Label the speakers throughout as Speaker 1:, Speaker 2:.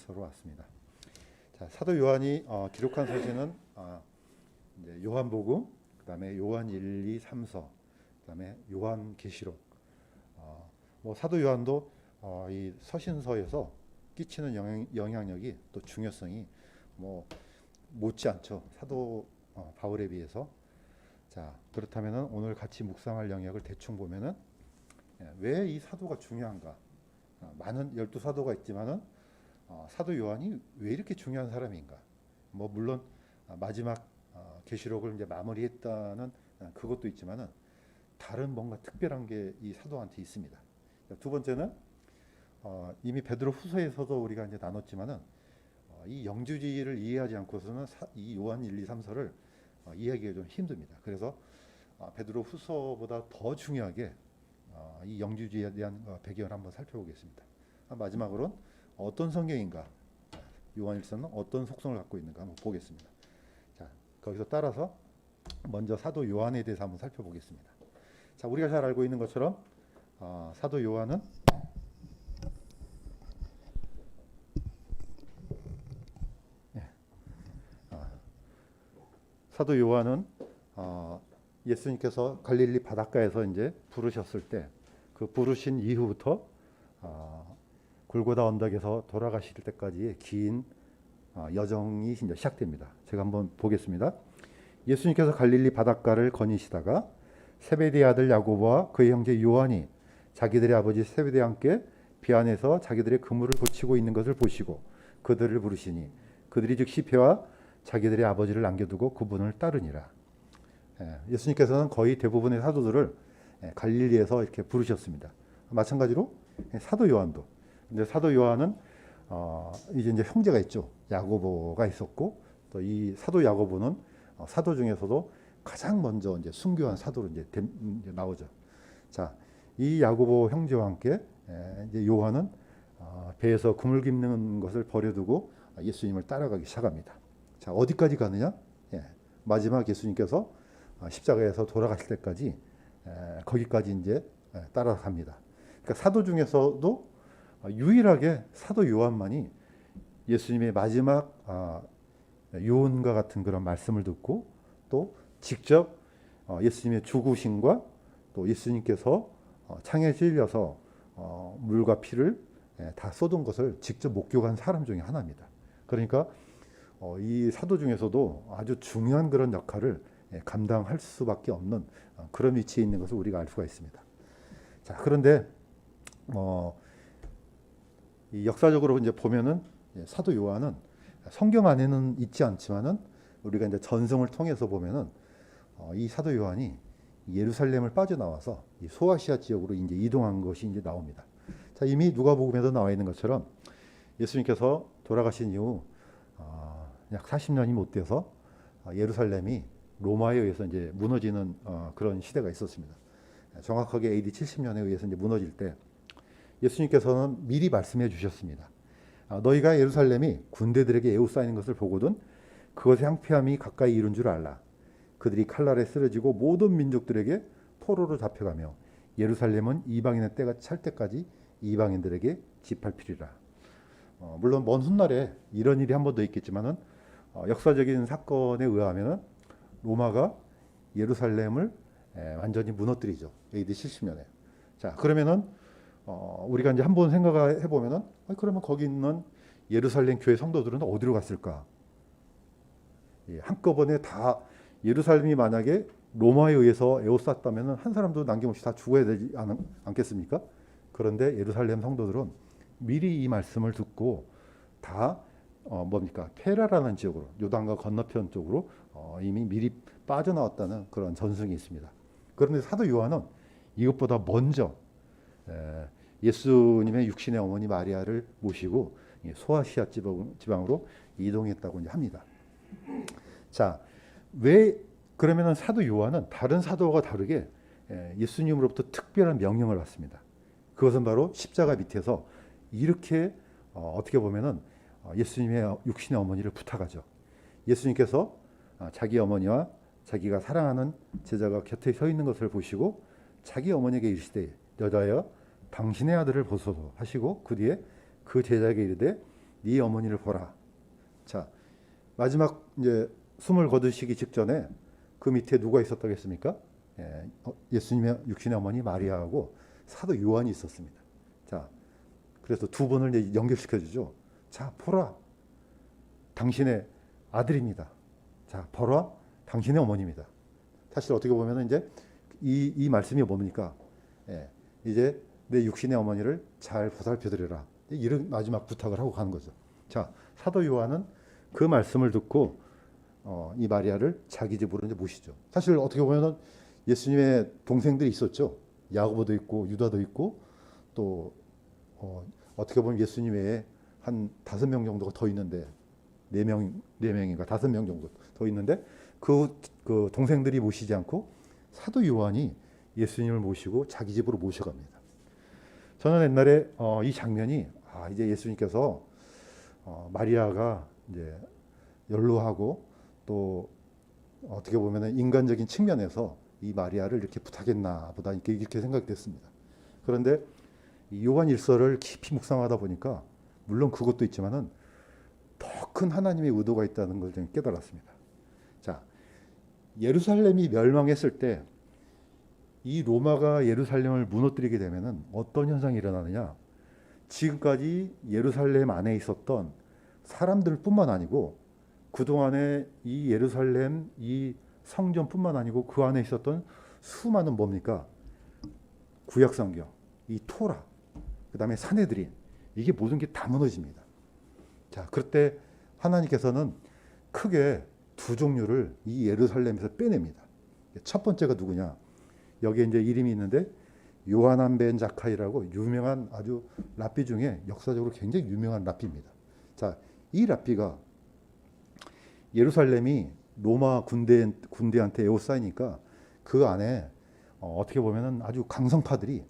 Speaker 1: 요한일서로 왔습니다. 자, 사도 요한이 기록한 서신은 이제 요한복음, 그다음에 요한 1, 2, 3서, 그다음에 요한계시록. 뭐 사도 요한도 이 서신서에서 끼치는 영향력이 또 중요성이 뭐 못지않죠. 사도 바울에 비해서. 자, 그렇다면은 오늘 같이 묵상할 영역을 대충 보면은 왜 이 사도가 중요한가? 많은 12사도가 있지만은 사도 요한이 왜 이렇게 중요한 사람인가? 뭐 물론 마지막 계시록을 이제 마무리했다는 그것도 있지만은 다른 뭔가 특별한 게 이 사도한테 있습니다. 두 번째는 이미 베드로 후서에서도 우리가 이제 나눴지만은 이 영주주의를 이해하지 않고서는 이 요한 1, 2, 3서를 이해하기가 좀 힘듭니다. 그래서 베드로 후서보다 더 중요하게 이 영주주의에 대한 배경을 한번 살펴보겠습니다. 마지막으로는 어떤 성경인가, 요한일서는 어떤 속성을 갖고 있는가 한번 보겠습니다. 자, 거기서 따라서 먼저 사도 요한에 대해서 한번 살펴보겠습니다. 자, 우리가 잘 알고 있는 것처럼 사도 요한은 사도 요한은 예수님께서 갈릴리 바닷가에서 이제 부르셨을 때 그 부르신 이후부터 골고다 언덕에서 돌아가실 때까지의 긴 여정이 이제 시작됩니다. 제가 한번 보겠습니다. 예수님께서 갈릴리 바닷가를 거니시다가 세베대의 아들 야고보와 그의 형제 요한이 자기들의 아버지 세베대와 함께 배 안에서 자기들의 그물을 고치고 있는 것을 보시고 그들을 부르시니 그들이 즉시 배와 자기들의 아버지를 남겨두고 그분을 따르니라. 예수님께서는 거의 대부분의 사도들을 갈릴리에서 이렇게 부르셨습니다. 마찬가지로 사도 요한도. 근데 사도 요한은 이제 형제가 있죠. 야고보가 있었고 또 이 사도 야고보는 사도 중에서도 가장 먼저 이제 순교한 사도로 이제 나오죠. 자, 이 야고보 형제와 함께 이제 요한은 배에서 그물 깁는 것을 버려두고 예수님을 따라가기 시작합니다. 자, 어디까지 가느냐? 마지막 예수님께서 십자가에서 돌아가실 때까지 거기까지 이제 따라갑니다. 그러니까 사도 중에서도 유일하게 사도 요한만이 예수님의 마지막 유언과 같은 그런 말씀을 듣고 또 직접 예수님의 죽으심과 또 예수님께서 창에 찔려서 물과 피를 다 쏟은 것을 직접 목격한 사람 중에 하나입니다. 그러니까 이 사도 중에서도 아주 중요한 그런 역할을 감당할 수밖에 없는 그런 위치에 있는 것을 우리가 알 수가 있습니다. 자, 그런데 이 역사적으로 이제 보면은 사도 요한은 성경 안에는 있지 않지만은 우리가 이제 전승을 통해서 보면은 이 사도 요한이 예루살렘을 빠져나와서 이 소아시아 지역으로 이제 이동한 것이 이제 나옵니다. 자, 이미 누가복음에도 나와 있는 것처럼 예수님께서 돌아가신 이후 약 40년이 못 돼서 예루살렘이 로마에 의해서 이제 무너지는 그런 시대가 있었습니다. 정확하게 AD 70년에 의해서 이제 무너질 때 예수님께서는 미리 말씀해 주셨습니다. 너희가 예루살렘이 군대들에게 에워싸이는 것을 보거든 그것의 황폐함이 가까이 이른 줄 알라. 그들이 칼날에 쓰러지고 모든 민족들에게 포로로 잡혀가며 예루살렘은 이방인의 때가 찰 때까지 이방인들에게 짓밟히리라. 물론 먼 훗날에 이런 일이 한 번 더 있겠지만은 역사적인 사건에 의하면은 로마가 예루살렘을 완전히 무너뜨리죠. AD 70년에. 자, 그러면은 우리가 이제 한번 생각해 보면은 그러면 거기 있는 예루살렘 교회 성도들은 어디로 갔을까? 한꺼번에 다 예루살렘이 만약에 로마에 의해서 에워쌌다면은 한 사람도 남김없이 다 죽어야 되지 않겠습니까? 그런데 예루살렘 성도들은 미리 이 말씀을 듣고 다 뭡니까? 페라라는 지역으로 요단강 건너편 쪽으로 이미 미리 빠져나왔다는 그런 전승이 있습니다. 그런데 사도 요한은 이것보다 먼저 예수님의 육신의 어머니 마리아를 모시고 소아시아 지방으로 이동했다고 이제 합니다. 자, 왜 그러면은 사도 요한은 다른 사도와 다르게 예수님으로부터 특별한 명령을 받습니다. 그것은 바로 십자가 밑에서 이렇게 어떻게 보면은 예수님의 육신의 어머니를 부탁하죠. 예수님께서 자기 어머니와 자기가 사랑하는 제자가 곁에 서 있는 것을 보시고 자기 어머니에게 이르시되 여자여 당신의 아들을 보소서 하시고 그 뒤에 그 제자에게 이르되 네 어머니를 보라. 자, 마지막 이제 숨을 거두시기 직전에 그 밑에 누가 있었다겠습니까? 예수님의 육신의 어머니 마리아하고 사도 요한이 있었습니다. 자, 그래서 두 분을 이제 연결시켜 주죠. 자, 보라. 당신의 아들입니다. 자, 보라. 당신의 어머니입니다. 사실 어떻게 보면 이제 이 말씀이 뭡니까? 이제 내 육신의 어머니를 잘 보살펴드려라. 이런 마지막 부탁을 하고 가는 거죠. 자, 사도 요한은 그 말씀을 듣고 이 마리아를 자기 집으로 이제 모시죠. 사실 어떻게 보면은 예수님의 동생들이 있었죠. 야고보도 있고 유다도 있고 또 어떻게 보면 예수님 외에 한 5명 정도가 더 있는데 4명인가 5명 정도 더 있는데 그 동생들이 모시지 않고 사도 요한이 예수님을 모시고 자기 집으로 모셔갑니다. 저는 옛날에 이 장면이 이제 예수님께서 마리아가 이제 연로하고 또 어떻게 보면 인간적인 측면에서 이 마리아를 이렇게 부탁했나 보다 이렇게 생각됐습니다. 그런데 이 요한 일서를 깊이 묵상하다 보니까 물론 그것도 있지만은 더 큰 하나님의 의도가 있다는 걸 좀 깨달았습니다. 자, 예루살렘이 멸망했을 때 이 로마가 예루살렘을 무너뜨리게 되면은 어떤 현상이 일어나느냐? 지금까지 예루살렘 안에 있었던 사람들뿐만 아니고 그동안에 이 예루살렘 이 성전뿐만 아니고 그 안에 있었던 수많은 뭡니까? 구약성경, 이 토라, 그 다음에 산헤드린, 이게 모든 게 다 무너집니다. 자, 그때 하나님께서는 크게 두 종류를 이 예루살렘에서 빼냅니다. 첫 번째가 누구냐? 여기에 이제 이름이 있는데 요하난 벤 자카이라고 유명한 아주 랍비 중에 역사적으로 굉장히 유명한 랍비입니다. 자, 이 랍비가 예루살렘이 로마 군대한테 에워싸이니까 그 안에 어떻게 보면은 아주 강성파들이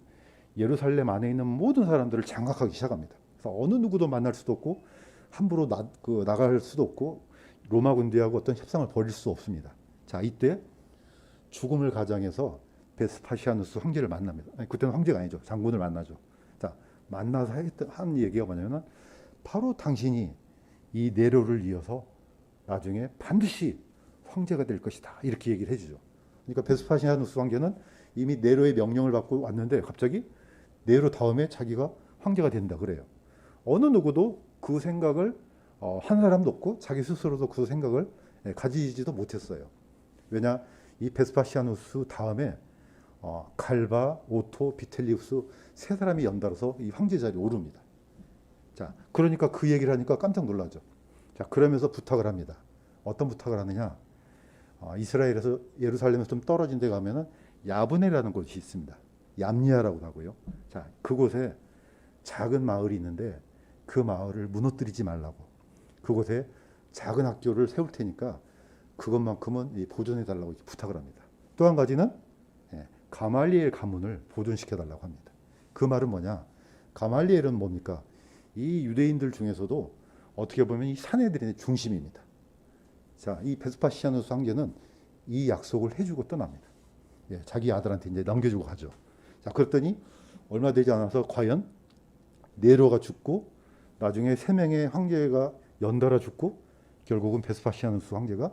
Speaker 1: 예루살렘 안에 있는 모든 사람들을 장악하기 시작합니다. 그래서 어느 누구도 만날 수도 없고 함부로 나갈 수도 없고 로마 군대하고 어떤 협상을 벌일 수 없습니다. 자, 이때 죽음을 가장해서 베스파시아누스 황제를 만납니다. 아니, 그때는 황제가 아니죠. 장군을 만나죠. 자, 만나서 한 얘기가 뭐냐면은 바로 당신이 이 네로를 이어서 나중에 반드시 황제가 될 것이다. 이렇게 얘기를 해주죠. 그러니까 베스파시아누스 황제는 이미 네로의 명령을 받고 왔는데 갑자기 네로 다음에 자기가 황제가 된다 그래요. 어느 누구도 그 생각을 한 사람도 없고 자기 스스로도 그 생각을 가지지도 못했어요. 왜냐? 이 베스파시아누스 다음에 갈바, 오토, 비텔리우스 세 사람이 연달아서 이 황제 자리에 오릅니다. 자, 그러니까 그 얘기를 하니까 깜짝 놀라죠. 자, 그러면서 부탁을 합니다. 어떤 부탁을 하느냐? 이스라엘에서 예루살렘에서 좀 떨어진 데 가면은 야브네라는 곳이 있습니다. 얌니아라고 하고요. 자, 그곳에 작은 마을이 있는데 그 마을을 무너뜨리지 말라고. 그곳에 작은 학교를 세울 테니까 그것만큼은 보존해 달라고 부탁을 합니다. 또 한 가지는 가말리엘 가문을 보존시켜 달라고 합니다. 그 말은 뭐냐? 가말리엘은 뭡니까? 이 유대인들 중에서도 어떻게 보면 이 산헤드린의 중심입니다. 자, 이 베스파시아누스 황제는 이 약속을 해주고 떠납니다. 자기 아들한테 이제 넘겨주고 가죠. 자, 그랬더니 얼마 되지 않아서 과연 네로가 죽고 나중에 3명의 황제가 연달아 죽고 결국은 베스파시아누스 황제가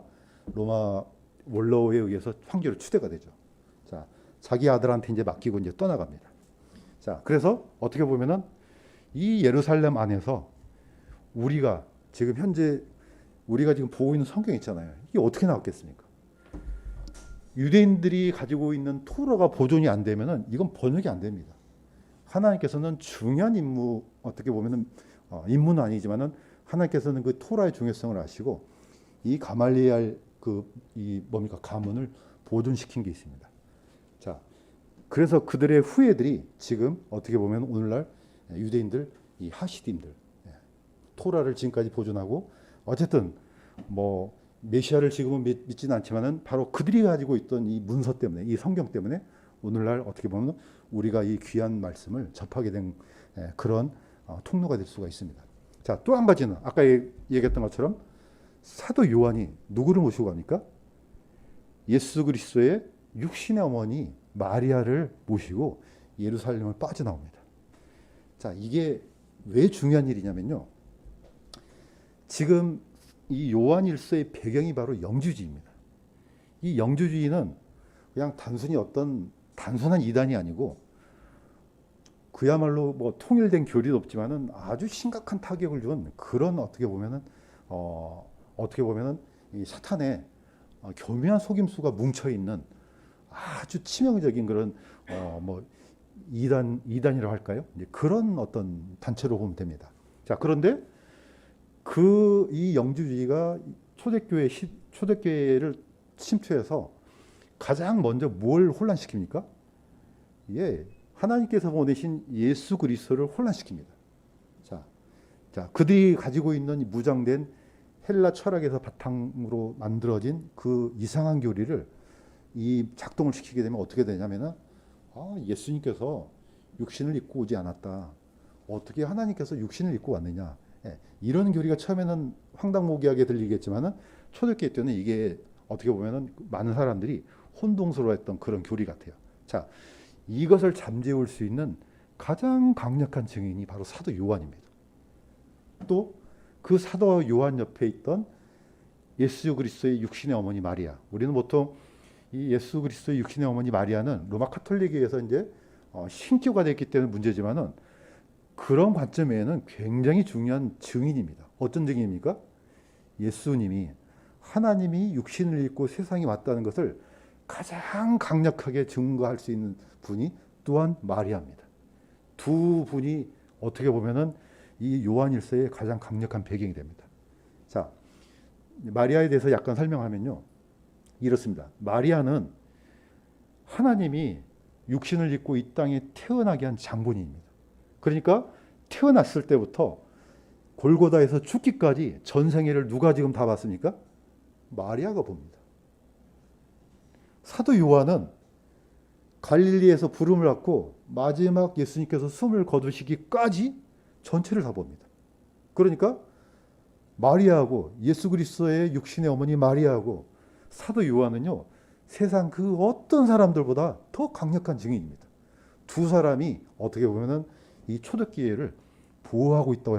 Speaker 1: 로마 원로에 의해서 황제로 추대가 되죠. 자, 자기 아들한테 이제 맡기고 이제 떠나갑니다. 자, 그래서 어떻게 보면은 이 예루살렘 안에서 우리가 지금 현재 우리가 지금 보고 있는 성경 있잖아요. 이게 어떻게 나왔겠습니까? 유대인들이 가지고 있는 토라가 보존이 안 되면은 이건 번역이 안 됩니다. 하나님께서는 중요한 임무, 어떻게 보면은 임무는 아니지만은 하나님께서는 그 토라의 중요성을 아시고 이 가말리엘 이 뭡니까 가문을 보존시킨 게 있습니다. 자, 그래서 그들의 후예들이 지금 어떻게 보면 오늘날 유대인들 이 하시딤들 토라를 지금까지 보존하고 어쨌든 뭐 메시아를 지금은 믿지는 않지만은 바로 그들이 가지고 있던 이 문서 때문에 이 성경 때문에 오늘날 어떻게 보면 우리가 이 귀한 말씀을 접하게 된 그런 통로가 될 수가 있습니다. 자, 또 한 가지는 아까 얘기했던 것처럼 사도 요한이 누구를 모시고 갑니까? 예수 그리스도의 육신의 어머니 마리아를 모시고 예루살렘을 빠져나옵니다. 자, 이게 왜 중요한 일이냐면요. 지금 이 요한일서의 배경이 바로 영주주의입니다. 이 영주주의는 그냥 단순히 어떤 단순한 이단이 아니고 그야말로 뭐 통일된 교리도 없지만은 아주 심각한 타격을 준 그런 어떻게 보면은 이 사탄의 교묘한 속임수가 뭉쳐 있는 아주 치명적인 그런 뭐 이단이라고 할까요? 이제 그런 어떤 단체로 보면 됩니다. 자, 그런데 이 영주주의가 초대교회를 침투해서 가장 먼저 뭘 혼란시킵니까? 예, 하나님께서 보내신 예수 그리스도를 혼란시킵니다. 자, 그들이 가지고 있는 무장된 헬라 철학에서 바탕으로 만들어진 그 이상한 교리를 이 작동을 시키게 되면 어떻게 되냐면은 예수님께서 육신을 입고 오지 않았다. 어떻게 하나님께서 육신을 입고 왔느냐? 예, 이런 교리가 처음에는 황당무계하게 들리겠지만은 초대교회 때는 이게 어떻게 보면은 많은 사람들이 혼동스러워했던 그런 교리 같아요. 자, 이것을 잠재울 수 있는 가장 강력한 증인이 바로 사도 요한입니다. 또 그 사도 요한 옆에 있던 예수 그리스도의 육신의 어머니 마리아. 우리는 보통 이 예수 그리스도의 육신의 어머니 마리아는 로마 카톨릭에서 이제 신교가 됐기 때문에 문제지만은 그런 관점에는 굉장히 중요한 증인입니다. 어떤 증인입니까? 예수님이 하나님이 육신을 입고 세상에 왔다는 것을 가장 강력하게 증거할 수 있는 분이 또한 마리아입니다. 두 분이 어떻게 보면은 이 요한일서의 가장 강력한 배경이 됩니다. 자, 마리아에 대해서 약간 설명하면요. 이렇습니다. 마리아는 하나님이 육신을 입고 이 땅에 태어나게 한 장본인입니다. 그러니까 태어났을 때부터 골고다에서 죽기까지 전생애를 누가 지금 다 봤습니까? 마리아가 봅니다. 사도 요한은 갈릴리에서 부름을 받고 마지막 예수님께서 숨을 거두시기까지 전체를 다 봅니다. 그러니까 마리아하고 예수 그리스도의 육신의 어머니 마리아하고 사도 요한은요, 세상 그 어떤 사람들보다 더 강력한 증인입니다. 두 사람이 어떻게 보면은 이 초대교회를 보호하고 있다고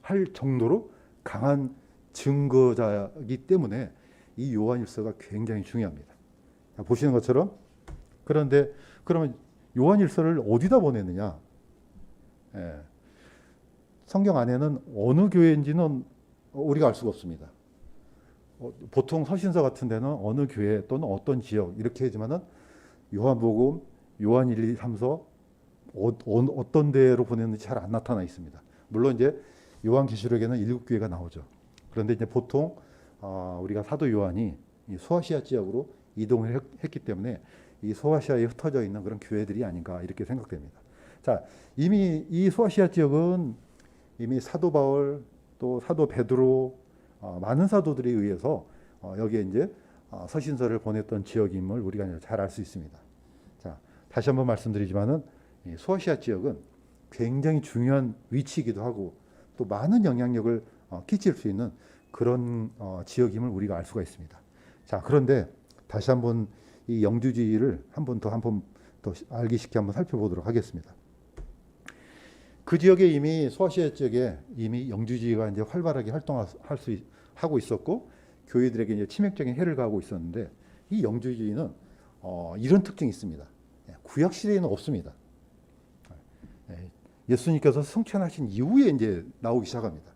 Speaker 1: 할 정도로 강한 증거자이기 때문에 이 요한일서가 굉장히 중요합니다. 보시는 것처럼. 그런데 그러면 요한일서를 어디다 보냈느냐? 예. 성경 안에는 어느 교회인지는 우리가 알 수가 없습니다. 보통 서신서 같은 데는 어느 교회 또는 어떤 지역 이렇게 하지만은 요한복음, 요한 1, 2, 3서 어떤 데로 보냈는지 잘 안 나타나 있습니다. 물론 이제 요한계시록에는 7교회가 나오죠. 그런데 이제 보통 우리가 사도 요한이 이 소아시아 지역으로 이동을 했기 때문에 이 소아시아에 흩어져 있는 그런 교회들이 아닌가 이렇게 생각됩니다. 자, 이미 이 소아시아 지역은 이미 사도 바울 또 사도 베드로 많은 사도들에 의해서 여기에 이제 서신서를 보냈던 지역임을 우리가 잘 알 수 있습니다. 자, 다시 한번 말씀드리지만은 소아시아 지역은 굉장히 중요한 위치이기도 하고 또 많은 영향력을 끼칠 수 있는 그런 지역임을 우리가 알 수가 있습니다. 자, 그런데 다시 한번 이 영주주의를 한 번 더 알기 쉽게 한번 살펴보도록 하겠습니다. 그 지역에 이미 소아시아 지역에 이미 영주주의가 이제 활발하게 하고 있었고 교회들에게 이제 치명적인 해를 가하고 있었는데 이 영주주의는 이런 특징이 있습니다. 구약 시대에는 없습니다. 예수님께서 승천하신 이후에 이제 나오기 시작합니다.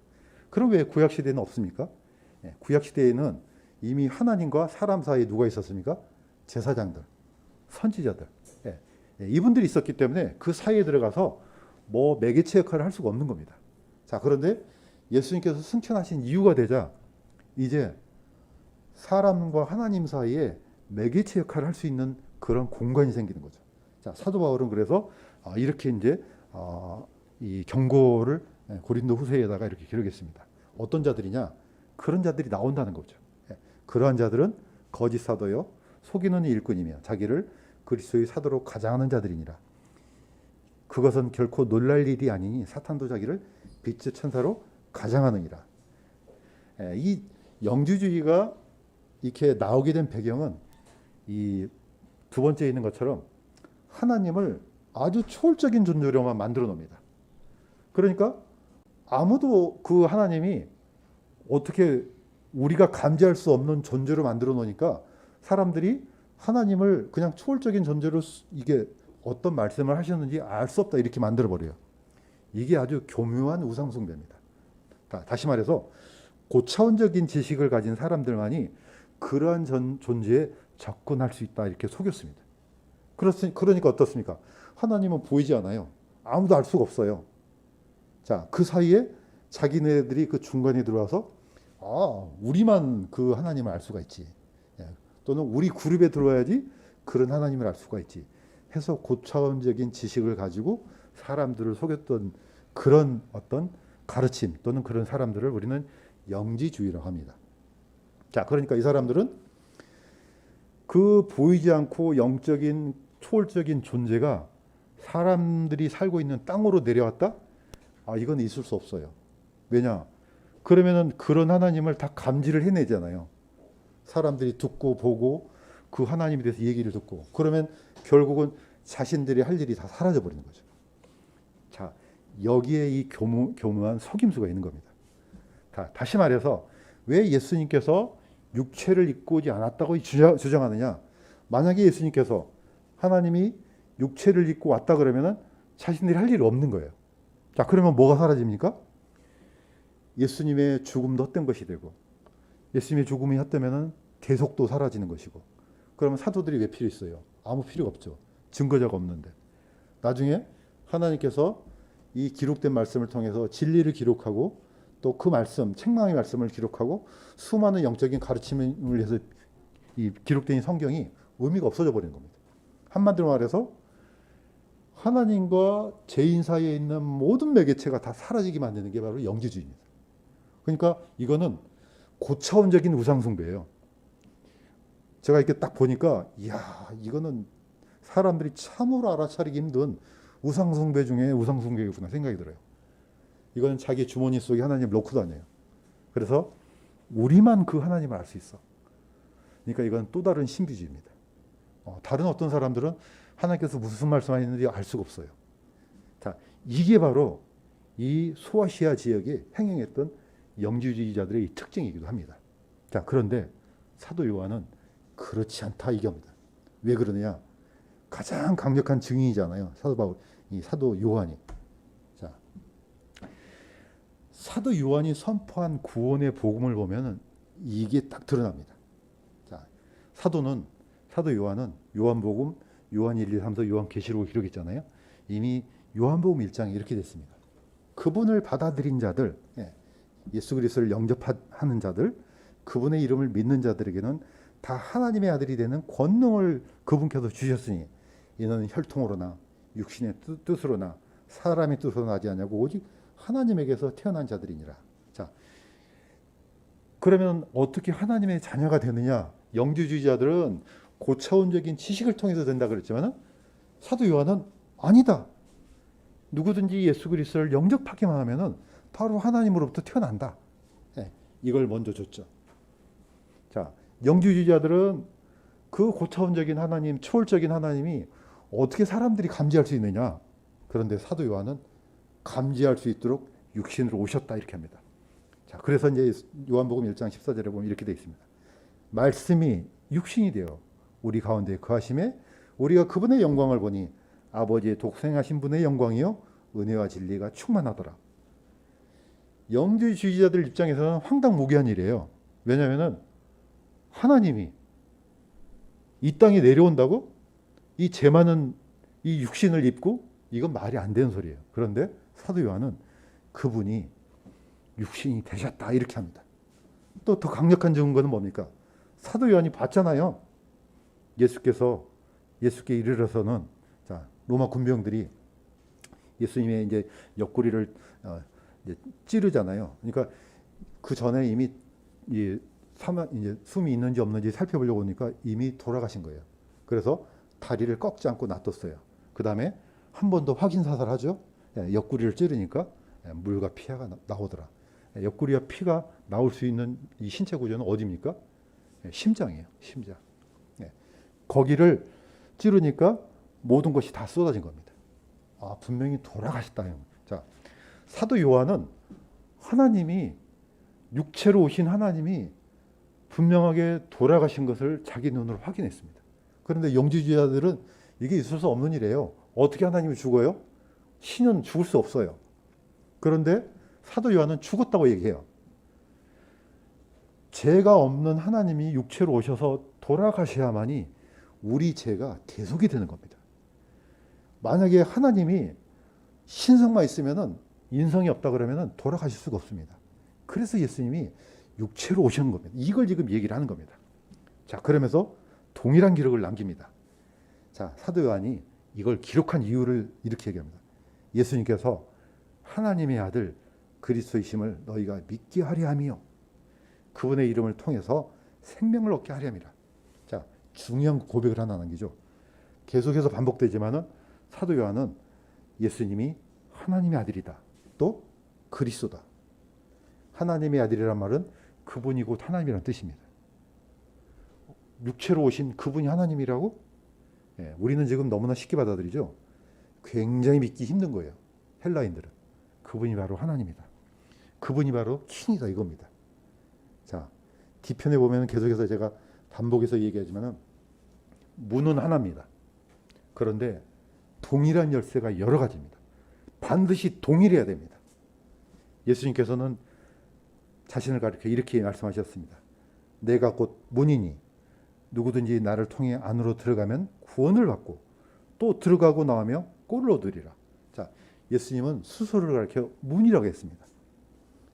Speaker 1: 그럼 왜 구약 시대에는 없습니까? 구약 시대에는 이미 하나님과 사람 사이에 누가 있었습니까? 제사장들, 선지자들. 이분들이 있었기 때문에 그 사이에 들어가서 뭐 매개체 역할을 할 수가 없는 겁니다. 자, 그런데 예수님께서 승천하신 이유가 되자 이제 사람과 하나님 사이에 매개체 역할을 할 수 있는 그런 공간이 생기는 거죠. 자, 사도 바울은 그래서 이렇게 이제 이 경고를 고린도 후서에다가 이렇게 기록했습니다. 어떤 자들이냐? 그런 자들이 나온다는 거죠. 그러한 자들은 거짓 사도요, 속이는 일꾼이며 자기를 그리스도의 사도로 가장하는 자들이니라. 그것은 결코 놀랄 일이 아니니 사탄도 자기를 빛의 천사로 가장하느니라. 이 영주주의가 이렇게 나오게 된 배경은 이 두 번째에 있는 것처럼 하나님을 아주 초월적인 존재로만 만들어 놓습니다. 그러니까 아무도 그 하나님이 어떻게 우리가 감지할 수 없는 존재로 만들어 놓으니까 사람들이 하나님을 그냥 초월적인 존재로 이게 어떤 말씀을 하셨는지 알 수 없다 이렇게 만들어 버려요. 이게 아주 교묘한 우상 숭배입니다. 다시 말해서 고차원적인 지식을 가진 사람들만이 그러한 존재에 접근할 수 있다 이렇게 속였습니다. 그러니까 어떻습니까? 하나님은 보이지 않아요. 아무도 알 수가 없어요. 자, 그 사이에 자기네들이 그 중간에 들어와서 우리만 그 하나님을 알 수가 있지. 또는 우리 그룹에 들어와야지 그런 하나님을 알 수가 있지. 해서 고차원적인 지식을 가지고 사람들을 속였던 그런 어떤 가르침 또는 그런 사람들을 우리는 영지주의라고 합니다. 자, 그러니까 이 사람들은 그 보이지 않고 영적인 초월적인 존재가 사람들이 살고 있는 땅으로 내려왔다? 이건 있을 수 없어요. 왜냐? 그러면은 그런 하나님을 다 감지를 해내잖아요. 사람들이 듣고 보고 그 하나님에 대해서 얘기를 듣고 그러면 결국은 자신들이 할 일이 다 사라져 버리는 거죠. 자, 여기에 이 교묘한 속임수가 있는 겁니다. 다시 말해서 왜 예수님께서 육체를 입고 오지 않았다고 주장하느냐? 만약에 예수님께서 하나님이 육체를 입고 왔다 그러면은 자신들이 할 일이 없는 거예요. 자, 그러면 뭐가 사라집니까? 예수님의 죽음도 헛된 것이 되고 예수님의 죽음이 헛되면은 대속도 사라지는 것이고 그러면 사도들이 왜 필요 있어요? 아무 필요가 없죠. 증거자가 없는데. 나중에 하나님께서 이 기록된 말씀을 통해서 진리를 기록하고 또 그 말씀, 책망의 말씀을 기록하고 수많은 영적인 가르침을 위해서 이 기록된 성경이 의미가 없어져 버리는 겁니다. 한마디로 말해서 하나님과 죄인 사이에 있는 모든 매개체가 다 사라지게 만드는 게 바로 영지주의입니다. 그러니까 이거는 고차원적인 우상숭배예요. 제가 이렇게 딱 보니까 이거는 사람들이 참으로 알아차리기 힘든 우상숭배 중에 우상숭배구나 생각이 들어요. 이거는 자기 주머니 속에 하나님을 넣고 다녀요. 그래서 우리만 그 하나님을 알 수 있어. 그러니까 이건 또 다른 신비주의입니다. 다른 어떤 사람들은 하나님께서 무슨 말씀하셨는지 알 수가 없어요. 자, 이게 바로 이 소아시아 지역에 행행했던 영지주의자들의 특징이기도 합니다. 자, 그런데 사도 요한은 그렇지 않다 이겁니다. 왜 그러느냐? 가장 강력한 증인이잖아요. 사도 요한이. 자, 사도 요한이 선포한 구원의 복음을 보면은 이게 딱 드러납니다. 자, 사도 요한은 요한복음, 요한 1, 2, 3서 요한계시록을 기록했잖아요. 이미 요한복음 1장에 이렇게 됐습니다. 그분을 받아들인 자들, 예수 그리스도를 영접하는 자들, 그분의 이름을 믿는 자들에게는 다 하나님의 아들이 되는 권능을 그분께서 주셨으니 이는 혈통으로나 육신의 뜻으로나 사람의 뜻으로 나지 않냐고 오직 하나님에게서 태어난 자들이니라. 자, 그러면 어떻게 하나님의 자녀가 되느냐? 영지주의자들은 고차원적인 지식을 통해서 된다 그랬지만 사도 요한은 아니다. 누구든지 예수 그리스도를 영접하기만 하면은 바로 하나님으로부터 태어난다. 이걸 먼저 줬죠. 자, 영지주의자들은 그 고차원적인 하나님, 초월적인 하나님이 어떻게 사람들이 감지할 수 있느냐? 그런데 사도 요한은 감지할 수 있도록 육신으로 오셨다 이렇게 합니다. 자, 그래서 이제 요한복음 1장 14절에 보면 이렇게 되어 있습니다. 말씀이 육신이 되어 우리 가운데 거하심에 우리가 그분의 영광을 보니 아버지의 독생하신 분의 영광이요 은혜와 진리가 충만하더라. 영지주의자들 입장에서는 황당무계한 일이에요. 왜냐하면 하나님이 이 땅에 내려온다고 이 죄 많은 이 육신을 입고 이건 말이 안 되는 소리예요. 그런데 사도 요한은 그분이 육신이 되셨다 이렇게 합니다. 또 더 강력한 증거는 뭡니까? 사도 요한이 봤잖아요. 예수께 이르러서는 자, 로마 군병들이 예수님의 이제 옆구리를 이제 찌르잖아요. 그러니까 그 전에 이미 이제 숨이 있는지 없는지 살펴보려고 하니까 이미 돌아가신 거예요. 그래서 다리를 꺾지 않고 놔뒀어요. 그 다음에 한 번 더 확인 사살하죠. 옆구리를 찌르니까 물과 피가 나오더라. 옆구리와 피가 나올 수 있는 이 신체 구조는 어디입니까? 심장이에요. 심장. 거기를 찌르니까 모든 것이 다 쏟아진 겁니다. 분명히 돌아가셨다. 자, 사도 요한은 하나님이 육체로 오신 하나님이 분명하게 돌아가신 것을 자기 눈으로 확인했습니다. 그런데 영지주의자들은 이게 있을 수 없는 일이에요. 어떻게 하나님이 죽어요? 신은 죽을 수 없어요. 그런데 사도 요한은 죽었다고 얘기해요. 죄가 없는 하나님이 육체로 오셔서 돌아가셔야만이 우리 죄가 대속이 되는 겁니다. 만약에 하나님이 신성만 있으면은 인성이 없다 그러면은 돌아가실 수가 없습니다. 그래서 예수님이 육체로 오시는 겁니다. 이걸 지금 얘기를 하는 겁니다. 자, 그러면서 동일한 기록을 남깁니다. 자, 사도 요한이 이걸 기록한 이유를 이렇게 얘기합니다. 예수님께서 하나님의 아들 그리스도이심을 너희가 믿게 하려 함이요 그분의 이름을 통해서 생명을 얻게 하려 함이라. 자, 중요한 고백을 하나 남기죠. 계속해서 반복되지만은 사도 요한은 예수님이 하나님의 아들이다. 또 그리스도다. 하나님의 아들이란 말은 그분이 곧 하나님이라는 뜻입니다. 육체로 오신 그분이 하나님이라고? 예, 우리는 지금 너무나 쉽게 받아들이죠. 굉장히 믿기 힘든 거예요. 헬라인들은. 그분이 바로 하나님이다. 그분이 바로 킹이다 이겁니다. 자, 뒤편에 보면 계속해서 제가 반복해서 얘기하지만 문은 하나입니다. 그런데 동일한 열쇠가 여러 가지입니다. 반드시 동일해야 됩니다. 예수님께서는 자신을 가리켜 이렇게 말씀하셨습니다. 내가 곧 문이니 누구든지 나를 통해 안으로 들어가면 구원을 받고 또 들어가고 나오며 꼴을 얻으리라. 자, 예수님은 스스로를 가리켜 문이라고 했습니다.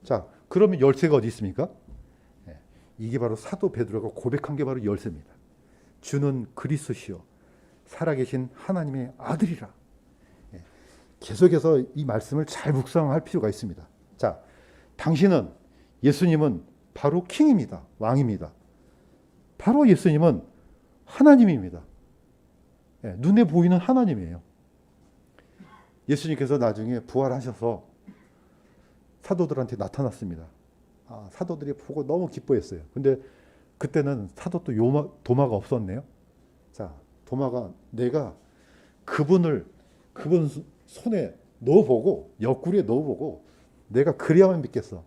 Speaker 1: 자, 그러면 열쇠가 어디 있습니까? 이게 바로 사도 베드로가 고백한 게 바로 열쇠입니다. 주는 그리스도시요 살아계신 하나님의 아들이라. 계속해서 이 말씀을 잘 묵상할 필요가 있습니다. 자, 당신은 예수님은 바로 킹입니다. 왕입니다. 바로 예수님은 하나님입니다. 눈에 보이는 하나님이에요. 예수님께서 나중에 부활하셔서 사도들한테 나타났습니다. 사도들이 보고 너무 기뻐했어요. 근데 그때는 사도 또 도마가 없었네요. 자, 도마가 내가 그분 손에 넣어보고 옆구리에 넣어보고 내가 그래야만 믿겠어.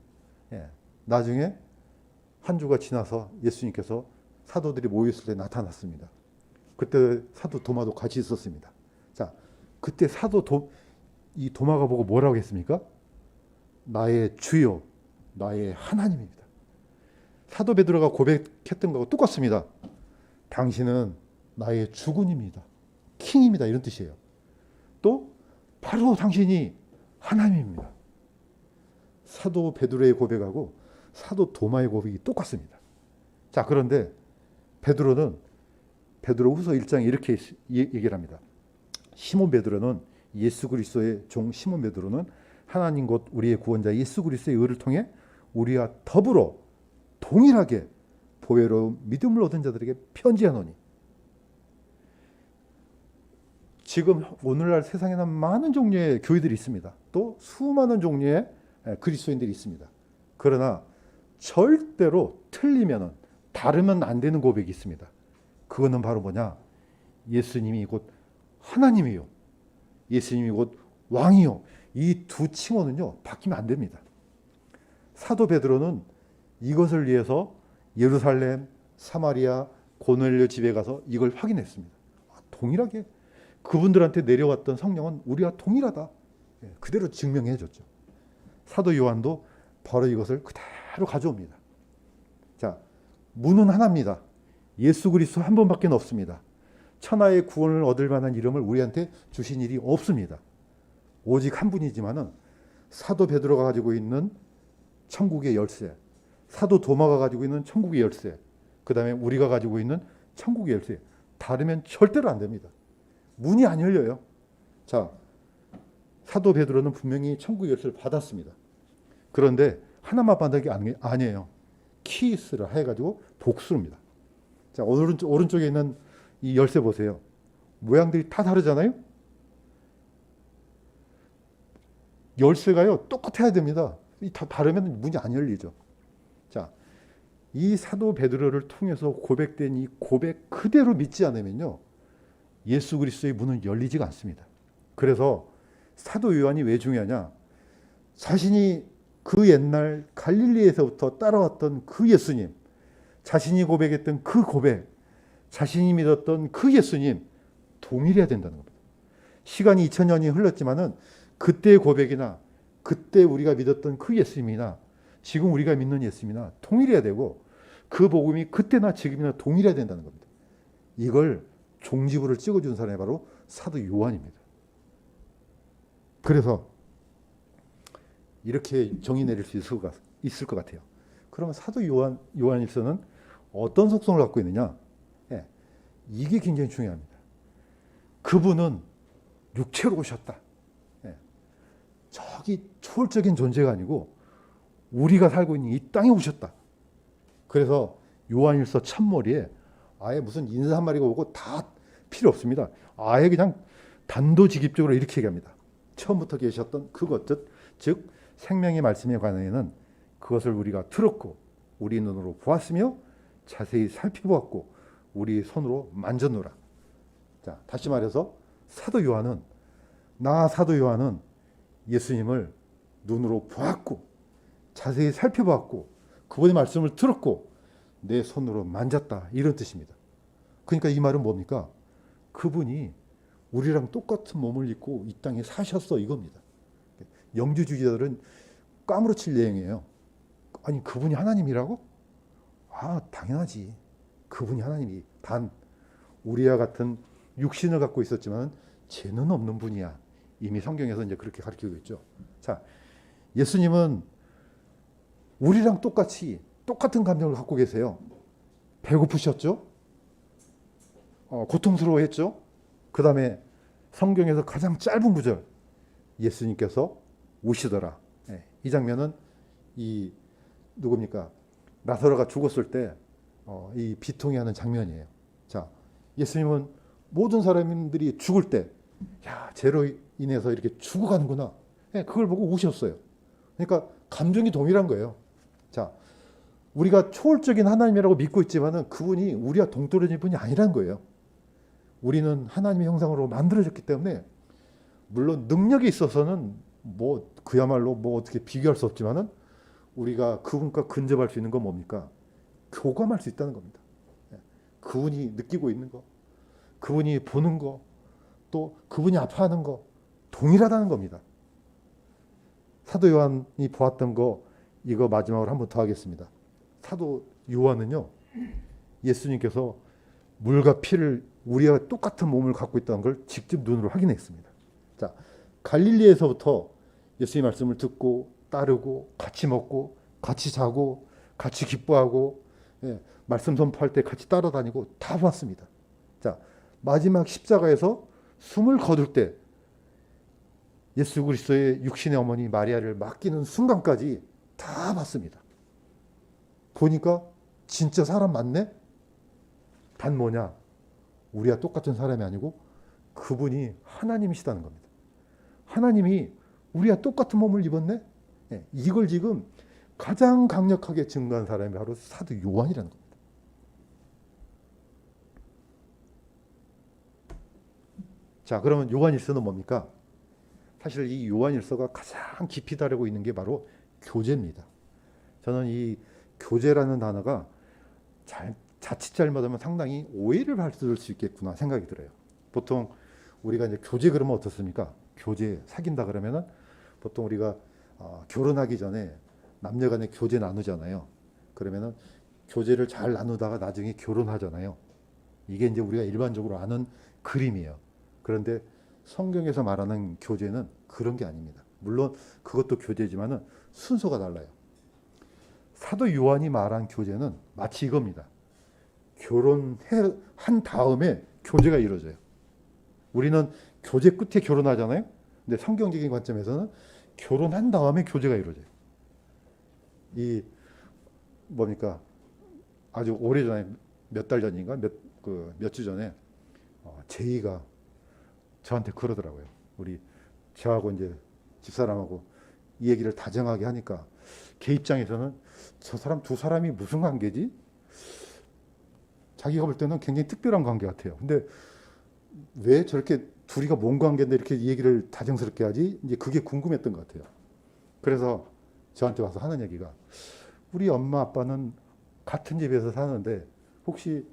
Speaker 1: 나중에 한 주가 지나서 예수님께서 사도들이 모였을 때 나타났습니다. 그때 사도 도마도 같이 있었습니다. 자, 그때 이 도마가 보고 뭐라고 했습니까? 나의 주요, 나의 하나님입니다. 사도 베드로가 고백했던 거하고 똑같습니다. 당신은 나의 주군입니다. 킹입니다. 이런 뜻이에요. 또 바로 당신이 하나님입니다. 사도 베드로의 고백하고 사도 도마의 고백이 똑같습니다. 자, 그런데 베드로후서 1장에 이렇게 얘기를 합니다. 시몬 베드로는 예수 그리스도의 종 시몬 베드로는 하나님 곧 우리의 구원자 예수 그리스도의 의를 통해 우리와 더불어 동일하게 보배로운 믿음을 얻은 자들에게 편지하노니. 지금 오늘날 세상에는 많은 종류의 교회들이 있습니다. 또 수많은 종류의 그리스도인들이 있습니다. 그러나 절대로 틀리면 다르면 안 되는 고백이 있습니다. 그거는 바로 뭐냐? 예수님이 곧 하나님이요, 예수님이 곧 왕이요. 이 두 칭호는요 바뀌면 안 됩니다. 사도 베드로는 이것을 위해서 예루살렘, 사마리아, 고넬료 집에 가서 이걸 확인했습니다. 동일하게 그분들한테 내려왔던 성령은 우리와 동일하다. 그대로 증명해 줬죠. 사도 요한도 바로 이것을 그대로 가져옵니다. 자, 문은 하나입니다. 예수 그리스도 한 분밖에 없습니다. 천하의 구원을 얻을 만한 이름을 우리한테 주신 일이 없습니다. 오직 한 분이지만은 사도 베드로가 가지고 있는 천국의 열쇠, 사도 도마가 가지고 있는 천국의 열쇠, 그 다음에 우리가 가지고 있는 천국의 열쇠, 다르면 절대로 안 됩니다. 문이 안 열려요. 자, 사도 베드로는 분명히 천국의 열쇠를 받았습니다. 그런데 하나만 받은 게 아니에요. 키스를 해가지고 복수입니다. 자, 오른쪽에 있는 이 열쇠 보세요. 모양들이 다 다르잖아요. 열쇠가요 똑같아야 됩니다. 다 다르면 문이 안 열리죠. 자, 이 사도 베드로를 통해서 고백된 이 고백 그대로 믿지 않으면요 예수 그리스도의 문은 열리지가 않습니다. 그래서 사도 요한이 왜 중요하냐? 자신이 그 옛날 갈릴리에서부터 따라왔던 그 예수님, 자신이 고백했던 그 고백, 자신이 믿었던 그 예수님 동일해야 된다는 겁니다. 시간이 2000년이 흘렀지만은 그때의 고백이나 그때 우리가 믿었던 그 예수님이나 지금 우리가 믿는 예수님이나 통일해야 되고 그 복음이 그때나 지금이나 동일해야 된다는 겁니다. 이걸 종지부를 찍어준 사람이 바로 사도 요한입니다. 그래서 이렇게 정의 내릴 수 있을 것 같아요. 그러면 사도 요한일서는 어떤 속성을 갖고 있느냐? 예, 이게 굉장히 중요합니다. 그분은 육체로 오셨다. 예, 저기 초월적인 존재가 아니고 우리가 살고 있는 이 땅에 오셨다. 그래서 요한일서 첫머리에 아예 무슨 인사 한 마리가 오고 다 필요 없습니다. 아예 그냥 단도직입적으로 이렇게 얘기합니다. 처음부터 계셨던 그것, 즉 생명의 말씀에 관해는 그것을 우리가 들었고 우리 눈으로 보았으며 자세히 살펴보았고 우리 손으로 만졌노라. 자, 다시 말해서 사도 요한은 예수님을 눈으로 보았고 자세히 살펴보았고 그분의 말씀을 들었고 내 손으로 만졌다, 이런 뜻입니다. 그러니까 이 말은 뭡니까? 그분이 우리랑 똑같은 몸을 입고 이 땅에 사셨어, 이겁니다. 영주주의자들은 까무러칠 내용이에요. 아니, 그분이 하나님이라고? 아, 당연하지. 그분이 하나님이. 단 우리와 같은 육신을 갖고 있었지만 죄는 없는 분이야. 이미 성경에서 이제 그렇게 가르치고 있죠. 자, 예수님은 우리랑 똑같은 감정을 갖고 계세요. 배고프셨죠? 고통스러워했죠? 그 다음에 성경에서 가장 짧은 구절, 예수님께서 우시더라. 예, 이 장면은 누굽니까? 나사로가 죽었을 때 이 비통해 하는 장면이에요. 자, 예수님은 모든 사람들이 죽을 때, 야, 죄로 인해서 이렇게 죽어가는구나. 예, 그걸 보고 우셨어요. 그러니까 감정이 동일한 거예요. 자, 우리가 초월적인 하나님이라고 믿고 있지만은 그분이 우리와 동떨어진 분이 아니란 거예요. 우리는 하나님의 형상으로 만들어졌기 때문에 물론 능력에 있어서는 그야말로 어떻게 비교할 수 없지만은 우리가 그분과 근접할 수 있는 건 뭡니까? 교감할 수 있다는 겁니다. 그분이 느끼고 있는 거, 그분이 보는 거, 또 그분이 아파하는 거 동일하다는 겁니다. 사도 요한이 보았던 거, 이거 마지막으로 한 번 더 하겠습니다. 사도 요한은요, 예수님께서 물과 피를, 우리와 똑같은 몸을 갖고 있다는 걸 직접 눈으로 확인했습니다. 자, 갈릴리에서부터 예수님 말씀을 듣고 따르고 같이 먹고 같이 자고 같이 기뻐하고, 예, 말씀 선포할 때 같이 따라다니고 다 봤습니다. 자, 마지막 십자가에서 숨을 거둘 때 예수 그리스도의 육신의 어머니 마리아를 맡기는 순간까지 다 봤습니다. 보니까 진짜 사람 맞네? 단 뭐냐? 우리와 똑같은 사람이 아니고 그분이 하나님이시다는 겁니다. 하나님이 우리와 똑같은 몸을 입었네? 네, 이걸 지금 가장 강력하게 증거한 사람이 바로 사도 요한이라는 겁니다. 자, 그러면 요한일서는 뭡니까? 사실 이 요한일서가 가장 깊이 다루고 있는 게 바로 교제입니다. 저는 이 교제라는 단어가 자칫 잘못하면 상당히 오해를 받을 수 있겠구나 생각이 들어요. 보통 우리가 이제 교제 그러면 어떻습니까? 교제 사귄다 그러면은 보통 우리가 결혼하기 전에 남녀간에 교제 나누잖아요. 그러면은 교제를 잘 나누다가 나중에 결혼하잖아요. 이게 이제 우리가 일반적으로 아는 그림이에요. 그런데 성경에서 말하는 교제는 그런 게 아닙니다. 물론 그것도 교제지만은 순서가 달라요. 사도 요한이 말한 교제는 마치 이겁니다. 결혼한 다음에 교제가 이루어져요. 우리는 교제 끝에 결혼하잖아요. 근데 성경적인 관점에서는 결혼한 다음에 교제가 이루어져요. 이 뭡니까? 아주 오래전에 몇 달 전인가 몇 주 전에 제이가 저한테 그러더라고요. 저하고 이제 집사람하고 이 얘기를 다정하게 하니까 걔 입장에서는 저 사람 두 사람이 무슨 관계지? 자기가 볼 때는 굉장히 특별한 관계 같아요. 근데 왜 저렇게 둘이가 뭔 관계인데 이렇게 얘기를 다정스럽게 하지? 이제 그게 궁금했던 것 같아요. 그래서 저한테 와서 하는 얘기가, 우리 엄마 아빠는 같은 집에서 사는데 혹시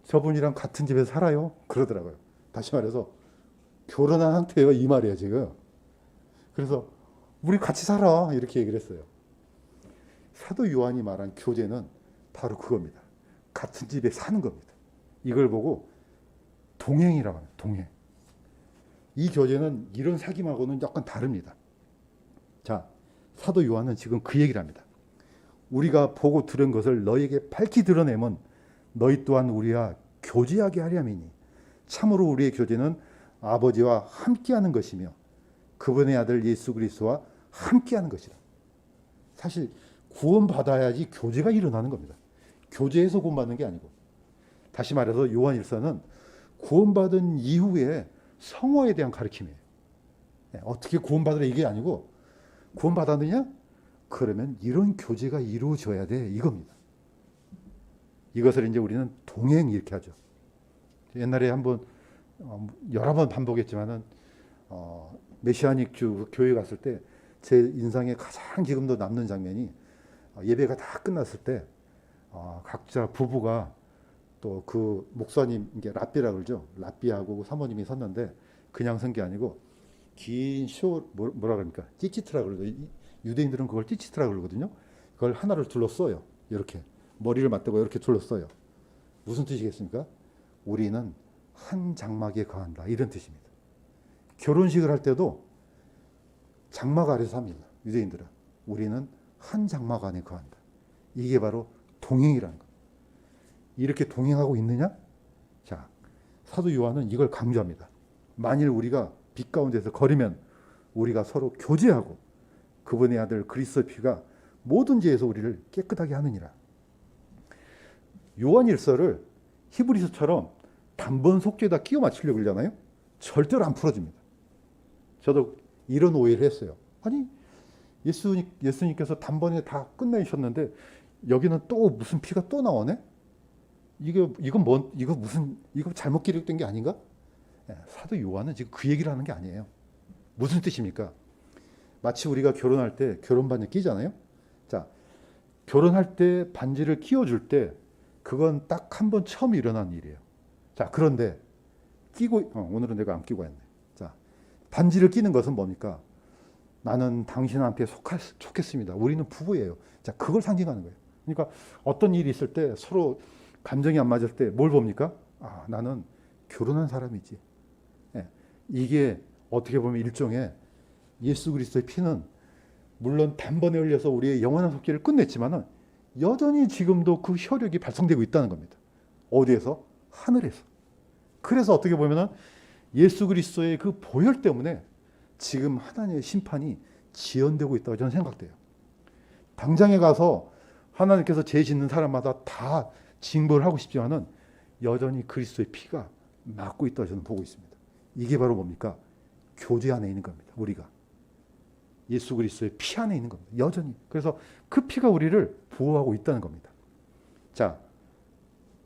Speaker 1: 저분이랑 같은 집에서 살아요? 그러더라고요. 다시 말해서 결혼한 상태예요, 이 말이에요 지금. 그래서 우리 같이 살아, 이렇게 얘기를 했어요. 사도 요한이 말한 교제는 바로 그겁니다. 같은 집에 사는 겁니다. 이걸 보고 동행이라고 합니다. 동행. 이 교제는 이런 사귐하고는 약간 다릅니다. 자, 사도 요한은 지금 그 얘기를 합니다. 우리가 보고 들은 것을 너희에게 밝히 드러내면 너희 또한 우리와 교제하게 하려니니 참으로 우리의 교제는 아버지와 함께하는 것이며 그분의 아들 예수 그리스도와 함께하는 것이라. 사실 구원받아야지 교제가 일어나는 겁니다. 교제에서 구원받는 게 아니고. 다시 말해서 요한일서는 구원받은 이후에 성화에 대한 가르침이에요. 어떻게 구원받으라 이게 아니고, 구원받았느냐? 그러면 이런 교제가 이루어져야 돼, 이겁니다. 이것을 이제 우리는 동행 이렇게 하죠. 옛날에 한번 여러 번 반복했지만은 메시아닉주 교회 갔을 때 제 인상에 가장 지금도 남는 장면이, 예배가 다 끝났을 때 각자 부부가 또 그 목사님, 이게 랍비라 그러죠. 랍비하고 사모님이 섰는데 그냥 선 게 아니고 긴 뭐라 그럽니까? 찌찌트라 그러죠. 유대인들은 그걸 찌찌트라 그러거든요. 그걸 하나를 둘러써요. 이렇게 머리를 맞대고 이렇게 둘러써요. 무슨 뜻이겠습니까? 우리는 한 장막에 거한다, 이런 뜻입니다. 결혼식을 할 때도 장막 아래서 합니다. 유대인들은. 우리는 한 장막 안에 거한다. 이게 바로 동행이라는 것. 이렇게 동행하고 있느냐? 자, 사도 요한은 이걸 강조합니다. 만일 우리가 빛 가운데서 거리면 우리가 서로 교제하고 그분의 아들 그리스도의 피가 모든 죄에서 우리를 깨끗하게 하느니라. 요한일서를 히브리서처럼 단번 속죄에다 끼워 맞추려고 그러잖아요. 절대로 안 풀어집니다. 저도 이런 오해를 했어요. 아니, 예수님께서 단번에 다 끝내셨는데 여기는 또 무슨 피가 또 나오네? 이거 잘못 기록된 게 아닌가? 사도 요한은 지금 그 얘기를 하는 게 아니에요. 무슨 뜻입니까? 마치 우리가 결혼할 때 결혼 반지 끼잖아요. 자, 결혼할 때 반지를 끼워줄 때 그건 딱 한 번 처음 일어난 일이에요. 자, 그런데 끼고, 오늘은 내가 안 끼고 했네. 자, 반지를 끼는 것은 뭡니까? 나는 당신한테 속했습니다. 우리는 부부예요. 자, 그걸 상징하는 거예요. 그러니까 어떤 일이 있을 때 서로 감정이 안 맞을 때 뭘 봅니까? 아, 나는 결혼한 사람이지. 예, 이게 어떻게 보면 일종의 예수 그리스도의 피는 물론 단번에 흘려서 우리의 영원한 속죄를 끝냈지만은 여전히 지금도 그 혈육이 발성되고 있다는 겁니다. 어디에서? 하늘에서. 그래서 어떻게 보면은 예수 그리스도의 그 보혈 때문에 지금 하나님의 심판이 지연되고 있다고 저는 생각돼요. 당장에 가서 하나님께서 죄 짓는 사람마다 다 징벌을 하고 싶지만은 여전히 그리스도의 피가 막고 있다고 저는 보고 있습니다. 이게 바로 뭡니까? 교제 안에 있는 겁니다. 우리가. 예수 그리스도의 피 안에 있는 겁니다. 여전히. 그래서 그 피가 우리를 보호하고 있다는 겁니다. 자,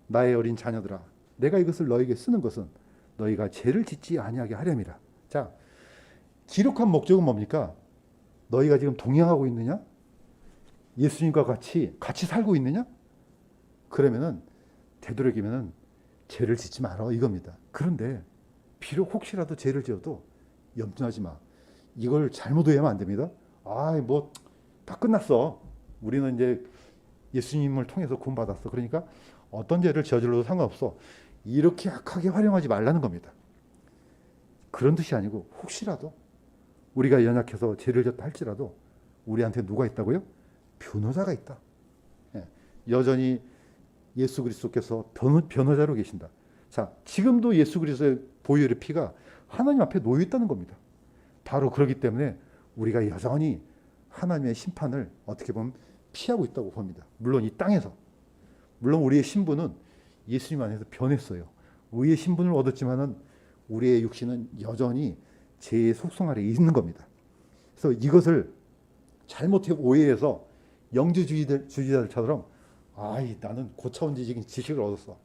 Speaker 1: 나의 어린 자녀들아, 내가 이것을 너에게 쓰는 것은 너희가 죄를 짓지 아니하게 하렴이라. 자, 기록한 목적은 뭡니까? 너희가 지금 동행하고 있느냐? 예수님과 같이 살고 있느냐? 그러면은 되도록이면은 죄를 짓지 마라, 이겁니다. 그런데 비록 혹시라도 죄를 지어도 염려하지 마. 이걸 잘못 오해하면 안 됩니다. 뭐 다 끝났어. 우리는 이제 예수님을 통해서 구원받았어. 그러니까 어떤 죄를 저질러도 상관없어. 이렇게 악하게 활용하지 말라는 겁니다. 그런 뜻이 아니고 혹시라도 우리가 연약해서 죄를 졌다 할지라도 우리한테 누가 있다고요? 변호자가 있다. 여전히 예수 그리스도께서 변호자로 계신다. 자, 지금도 예수 그리스도의 보혈의 피가 하나님 앞에 놓여 있다는 겁니다. 바로 그렇기 때문에 우리가 여전히 하나님의 심판을 어떻게 보면 피하고 있다고 봅니다. 물론 이 땅에서. 물론 우리의 신분은 예수님 안에서 변했어요. 의의 신분을 얻었지만은 우리의 육신은 여전히 죄의 속성 아래에 있는 겁니다. 그래서 이것을 잘못 오해해서 영주주의자들처럼 나는 고차원 지식을 얻었어.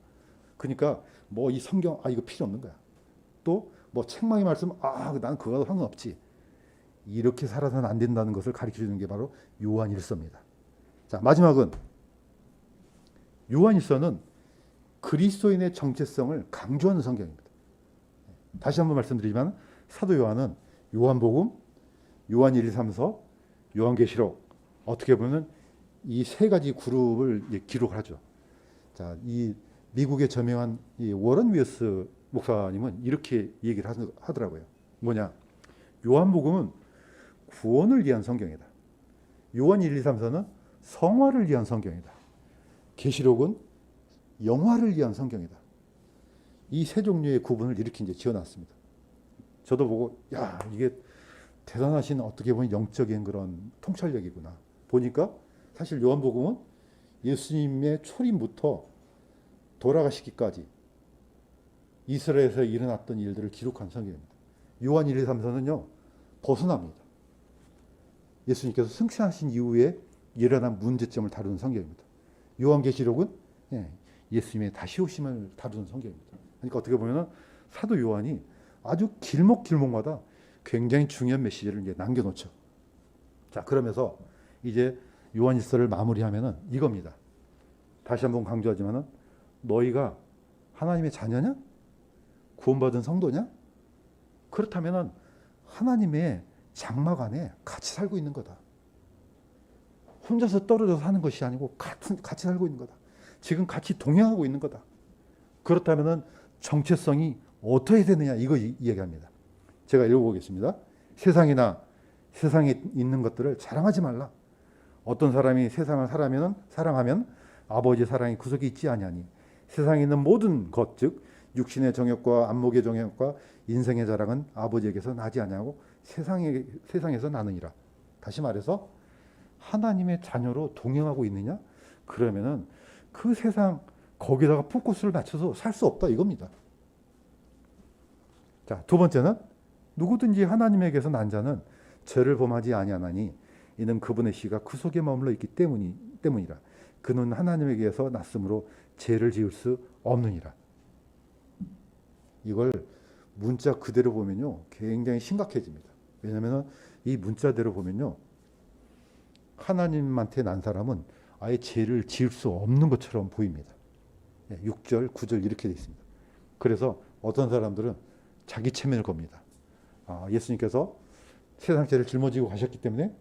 Speaker 1: 그러니까 뭐 이 성경 이거 필요 없는 거야. 또 뭐 책망의 말씀 나는 그거도 상관없지. 이렇게 살아서는 안 된다는 것을 가르쳐 주는 게 바로 요한일서입니다. 자, 마지막은 요한일서는 그리스도인의 정체성을 강조하는 성경입니다. 다시 한번 말씀드리지만 사도 요한은 요한복음, 요한 1, 2, 3서, 요한계시록 어떻게 보면 이 세 가지 그룹을 기록하죠. 자, 이 미국의 저명한 이 워런 위어스 목사님은 이렇게 얘기를 하더라고요. 뭐냐? 요한복음은 구원을 위한 성경이다. 요한 1, 2, 3서는 성화를 위한 성경이다. 계시록은 영화를 위한 성경이다. 이 세 종류의 구분을 이렇게 이제 지어놨습니다. 저도 보고 야, 이게 대단하신 어떻게 보면 영적인 그런 통찰력이구나. 보니까 사실 요한복음은 예수님의 초림부터 돌아가시기까지 이스라엘에서 일어났던 일들을 기록한 성경입니다. 요한 1, 2, 3서는요 벗어납니다. 예수님께서 승천하신 이후에 일어난 문제점을 다루는 성경입니다. 요한계시록은 예수님의 다시 오심을 다루는 성경입니다. 그러니까 어떻게 보면 사도 요한이 아주 길목길목마다 굉장히 중요한 메시지를 이제 남겨놓죠. 자, 그러면서 이제 요한일서를 마무리하면은 이겁니다. 다시 한번 강조하지만은 너희가 하나님의 자녀냐? 구원받은 성도냐? 그렇다면은 하나님의 장막 안에 같이 살고 있는 거다. 혼자서 떨어져서 사는 것이 아니고 같이 살고 있는 거다. 지금 같이 동행하고 있는 거다. 그렇다면은 정체성이 어떻게 되느냐 이거 이야기합니다. 제가 읽어보겠습니다. 세상에 있는 것들을 자랑하지 말라. 어떤 사람이 세상을 사랑하면 아버지의 사랑이 그 속에 있지 아니하니 세상에 있는 모든 것 즉 육신의 정욕과 안목의 정욕과 인생의 자랑은 아버지에게서 나지 아니하고 세상에서 나느니라. 다시 말해서 하나님의 자녀로 동행하고 있느냐? 그러면은 그 세상 거기다가 포커스를 맞춰서 살 수 없다 이겁니다. 자, 두 번째는 누구든지 하나님에게서 난 자는 죄를 범하지 아니하나니 이는 그분의 씨가 그 속에 머물러 있기 때문이라. 그는 하나님에게서 났으므로 죄를 지을 수 없느니라. 이걸 문자 그대로 보면요 굉장히 심각해집니다. 왜냐하면 이 문자대로 보면요 하나님한테 난 사람은 아예 죄를 지을 수 없는 것처럼 보입니다. 6절, 9절 이렇게 되어 있습니다. 그래서 어떤 사람들은 자기 체면을 겁니다. 예수님께서 세상 죄를 짊어지고 가셨기 때문에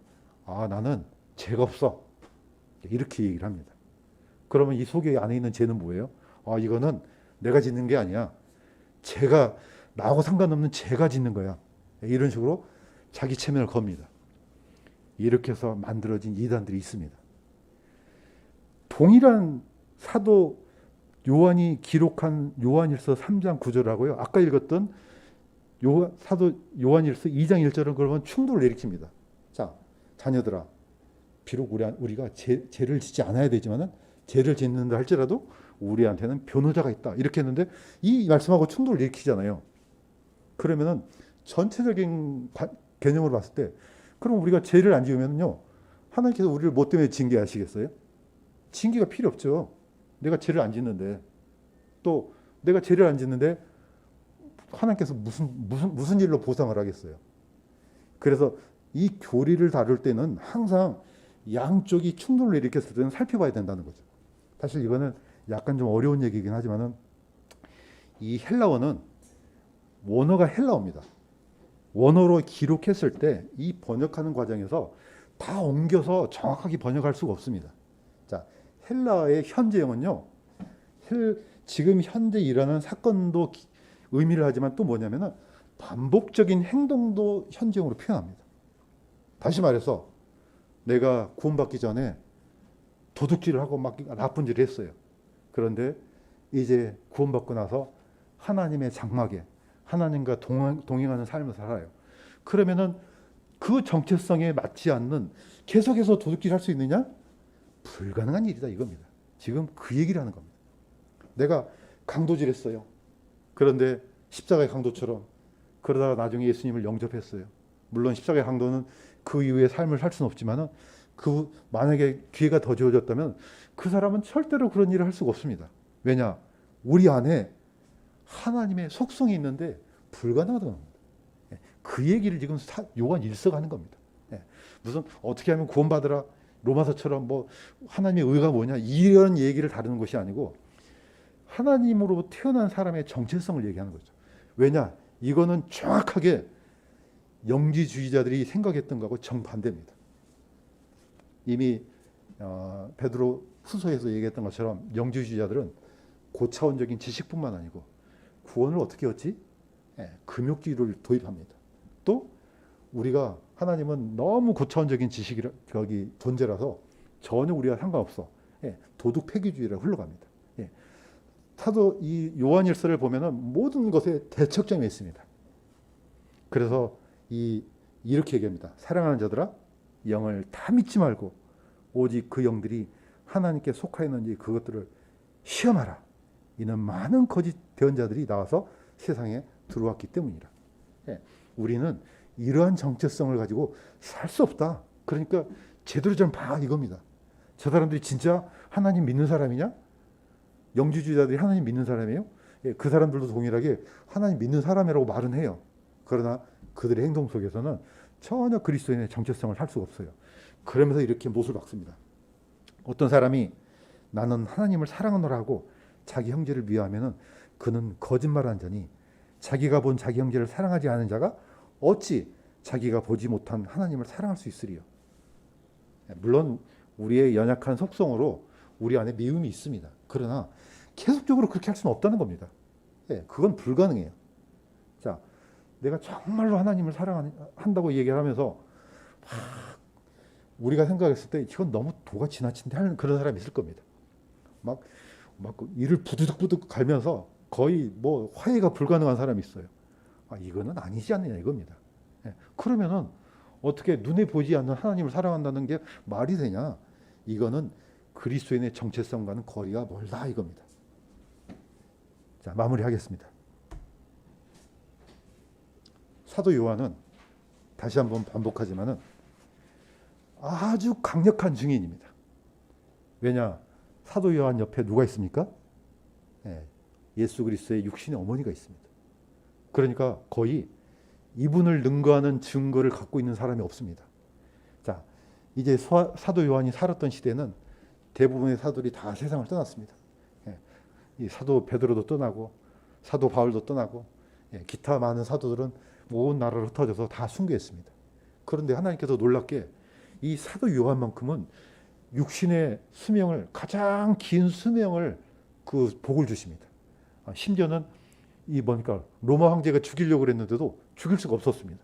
Speaker 1: 나는 죄가 없어. 이렇게 얘기를 합니다. 그러면 이 속에 안에 있는 죄는 뭐예요? 이거는 내가 짓는 게 아니야. 죄가 나하고 상관없는 죄가 짓는 거야. 이런 식으로 자기 체면을 겁니다. 이렇게 해서 만들어진 이단들이 있습니다. 동일한 사도 요한이 기록한 요한일서 3장 9절하고요. 아까 읽었던 사도 요한일서 2장 1절은 그러면 충돌을 일으킵니다. 자, 자녀들아, 비록 우리가 죄를 짓지 않아야 되지만은 죄를 짓는다 할지라도 우리한테는 변호자가 있다. 이렇게 했는데 이 말씀하고 충돌을 일으키잖아요. 그러면은 전체적인 개념으로 봤을 때 그럼 우리가 죄를 안 지으면요 하나님께서 우리를 뭐 때문에 징계하시겠어요? 징계가 필요 없죠. 내가 죄를 안 짓는데 또 내가 죄를 안 짓는데 하나님께서 무슨 일로 보상을 하겠어요? 그래서 이 교리를 다룰 때는 항상 양쪽이 충돌을 일으켰을 때는 살펴봐야 된다는 거죠. 사실 이거는 약간 좀 어려운 얘기긴 하지만은 이 헬라어는 원어가 헬라어입니다. 원어로 기록했을 때 이 번역하는 과정에서 다 옮겨서 정확하게 번역할 수가 없습니다. 자, 헬라어의 현재형은요. 지금 현재 일어나는 사건도 의미를 하지만 또 뭐냐면은 반복적인 행동도 현재형으로 표현합니다. 다시 말해서 내가 구원받기 전에 도둑질을 하고 막 나쁜 일을 했어요. 그런데 이제 구원받고 나서 하나님의 장막에 하나님과 동행하는 삶을 살아요. 그러면은 그 정체성에 맞지 않는 계속해서 도둑질할 수 있느냐? 불가능한 일이다 이겁니다. 지금 그 얘기를 하는 겁니다. 내가 강도질했어요. 그런데 십자가의 강도처럼 그러다가 나중에 예수님을 영접했어요. 물론 십자가의 강도는 그 이후의 삶을 살 수는 없지만은 만약에 기회가 더 주어졌다면 그 사람은 절대로 그런 일을 할 수가 없습니다. 왜냐? 우리 안에 하나님의 속성이 있는데 불가능하다는 겁니다. 그 얘기를 지금 요한 1서가 하는 겁니다. 예. 무슨 어떻게 하면 구원받으라 로마서처럼 뭐 하나님의 의가 뭐냐 이런 얘기를 다루는 것이 아니고 하나님으로 태어난 사람의 정체성을 얘기하는 거죠. 왜냐? 이거는 정확하게 영지주의자들이 생각했던 거하고 정반대입니다. 이미 베드로 후서에서 얘기했던 것처럼 영지주의자들은 고차원적인 지식뿐만 아니고 구원을 어떻게 얻지? 금욕주의를 도입합니다. 또 우리가 하나님은 너무 고차원적인 지식이 존재라서 전혀 우리가 상관없어. 도둑 폐기주의로 흘러갑니다. 사도 이 요한일서를 보면은 모든 것에 대척점이 있습니다. 그래서 이렇게 얘기합니다. 사랑하는 자들아, 영을 다 믿지 말고 오직 그 영들이 하나님께 속하였는지 그것들을 시험하라. 이는 많은 거짓 대언자들이 나와서 세상에 들어왔기 때문이라. 우리는 이러한 정체성을 가지고 살 수 없다. 그러니까 제대로 좀 봐 이겁니다. 저 사람들이 진짜 하나님 믿는 사람이냐? 영주주의자들이 하나님 믿는 사람이에요? 그 사람들도 동일하게 하나님 믿는 사람이라고 말은 해요. 그러나 그들의 행동 속에서는 전혀 그리스도인의 정체성을 할 수가 없어요. 그러면서 이렇게 못을 박습니다. 어떤 사람이 나는 하나님을 사랑하노라 하고 자기 형제를 미워하면은 그는 거짓말하는 자니 자기가 본 자기 형제를 사랑하지 않은 자가 어찌 자기가 보지 못한 하나님을 사랑할 수 있으리요. 물론 우리의 연약한 속성으로 우리 안에 미움이 있습니다. 그러나 계속적으로 그렇게 할 수는 없다는 겁니다. 그건 불가능해요. 자, 내가 정말로 하나님을 사랑한다고 얘기를 하면서 우리가 생각했을 때 이건 너무 도가 지나친데 하는 그런 사람이 있을 겁니다. 막 이를 부두둑부둑 갈면서 거의 뭐 화해가 불가능한 사람이 있어요. 이거는 아니지 않느냐 이겁니다. 그러면은 어떻게 눈에 보이지 않는 하나님을 사랑한다는 게 말이 되냐? 이거는 그리스도인의 정체성과는 거리가 멀다 이겁니다. 자, 마무리하겠습니다. 사도 요한은 다시 한번 반복하지만은 아주 강력한 증인입니다. 왜냐? 사도 요한 옆에 누가 있습니까? 예수 그리스도의 육신의 어머니가 있습니다. 그러니까 거의 이분을 능가하는 증거를 갖고 있는 사람이 없습니다. 자, 이제 사도 요한이 살았던 시대는 대부분의 사도들이 다 세상을 떠났습니다. 이 사도 베드로도 떠나고 사도 바울도 떠나고 기타 많은 사도들은 온 나라로 흩어져서 다 순교했습니다. 그런데 하나님께서 놀랍게 이 사도 요한만큼은 육신의 수명을 가장 긴 수명을 그 복을 주십니다. 심지어는 이 뭐니까 로마 황제가 죽이려고 그랬는데도 죽일 수가 없었습니다.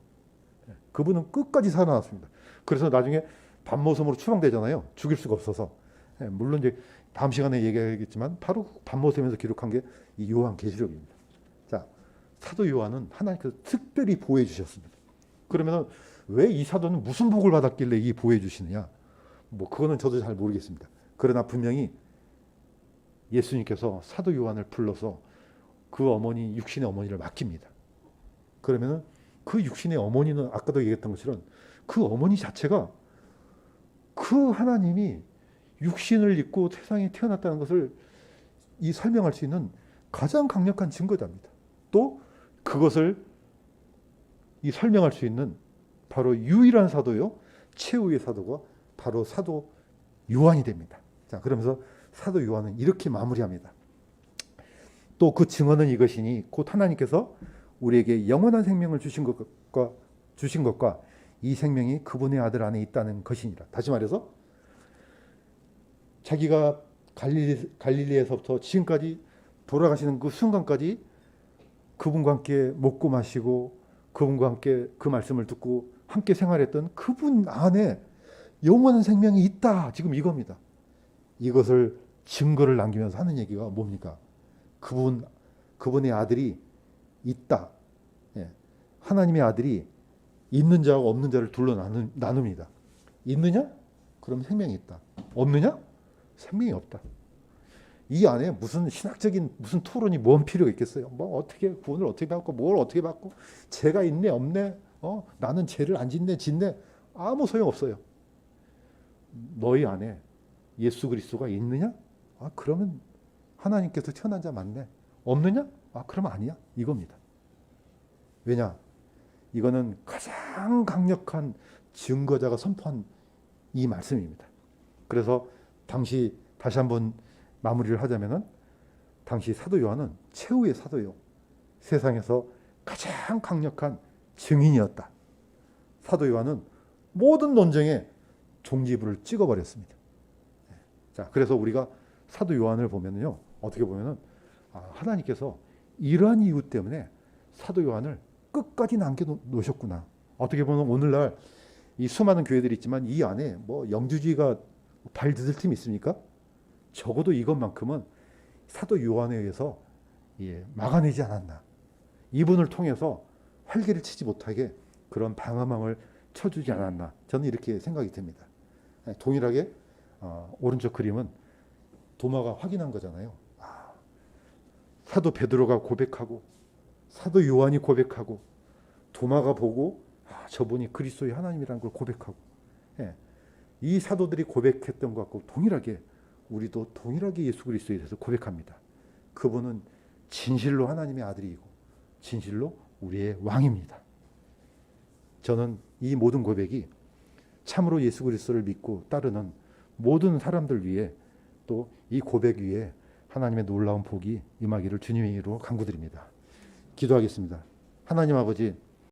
Speaker 1: 그분은 끝까지 살아났습니다. 그래서 나중에 밤모섬으로 추방되잖아요. 죽일 수가 없어서. 물론 이제 다음 시간에 얘기하겠지만 바로 밤모섬에서 기록한 게 이 요한계시록입니다. 자, 사도 요한은 하나님께서 특별히 보호해 주셨습니다. 그러면 왜 이 사도는 무슨 복을 받았길래 이 보호해 주시느냐? 뭐 그거는 저도 잘 모르겠습니다. 그러나 분명히 예수님께서 사도 요한을 불러서 그 어머니 육신의 어머니를 맡깁니다. 그러면은 그 육신의 어머니는 아까도 얘기했던 것처럼 그 어머니 자체가 그 하나님이 육신을 입고 세상에 태어났다는 것을 설명할 수 있는 가장 강력한 증거자입니다. 또 그것을 설명할 수 있는 바로 유일한 사도요, 최후의 사도가 바로 사도 요한이 됩니다. 자, 그러면서 사도 요한은 이렇게 마무리합니다. 또 그 증언은 이것이니 곧 하나님께서 우리에게 영원한 생명을 주신 것과 이 생명이 그분의 아들 안에 있다는 것이니라. 다시 말해서 자기가 갈릴리에서부터 지금까지 돌아가시는 그 순간까지 그분과 함께 먹고 마시고 그분과 함께 그 말씀을 듣고 함께 생활했던 그분 안에 영원한 생명이 있다. 지금 이겁니다. 이것을 증거를 남기면서 하는 얘기가 뭡니까? 그분의 아들이 있다. 하나님의 아들이 있는 자와 없는 자를 둘러 나눕니다. 있느냐? 그럼 생명이 있다. 없느냐? 생명이 없다. 이 안에 무슨 신학적인 무슨 토론이 뭔 필요가 있겠어요? 뭐 어떻게 구원을 어떻게 받고 뭘 어떻게 받고 죄가 있네 없네? 나는 죄를 안 짓네 짓네? 아무 소용 없어요. 너희 안에 예수 그리스도가 있느냐? 그러면 하나님께서 태어난 자 맞네. 없느냐? 그러면 아니야. 이겁니다. 왜냐? 이거는 가장 강력한 증거자가 선포한 이 말씀입니다. 그래서 당시 다시 한번 마무리를 하자면은 당시 사도 요한은 최후의 사도요. 세상에서 가장 강력한 증인이었다. 사도 요한은 모든 논쟁에 종지부를 찍어버렸습니다. 자, 그래서 우리가 사도 요한을 보면요, 어떻게 보면은 하나님께서 이러한 이유 때문에 사도 요한을 끝까지 남겨놓으셨구나. 어떻게 보면 오늘날 이 수많은 교회들이 있지만 이 안에 뭐 영주주의가 발 디딜 틈이 있습니까? 적어도 이것만큼은 사도 요한에 의해서 막아내지 않았나. 이분을 통해서 활개를 치지 못하게 그런 방어망을 쳐주지 않았나. 저는 이렇게 생각이 듭니다. 동일하게 오른쪽 그림은 도마가 확인한 거잖아요. 사도 베드로가 고백하고 사도 요한이 고백하고 도마가 보고 저분이 그리스도의 하나님이라는 걸 고백하고, 이 사도들이 고백했던 것과 동일하게 우리도 동일하게 예수 그리스도에 대해서 고백합니다. 그분은 진실로 하나님의 아들이고 진실로 우리의 왕입니다. 저는 이 모든 고백이 참으로 예수 그리스도를 믿고 따르는 모든 사람들 위해 또 이 고백 위에 하나님의 놀라운 복이 임하기를 주님의 이름으로 간구드립니다. 기도하겠습니다. 하나님 아버지,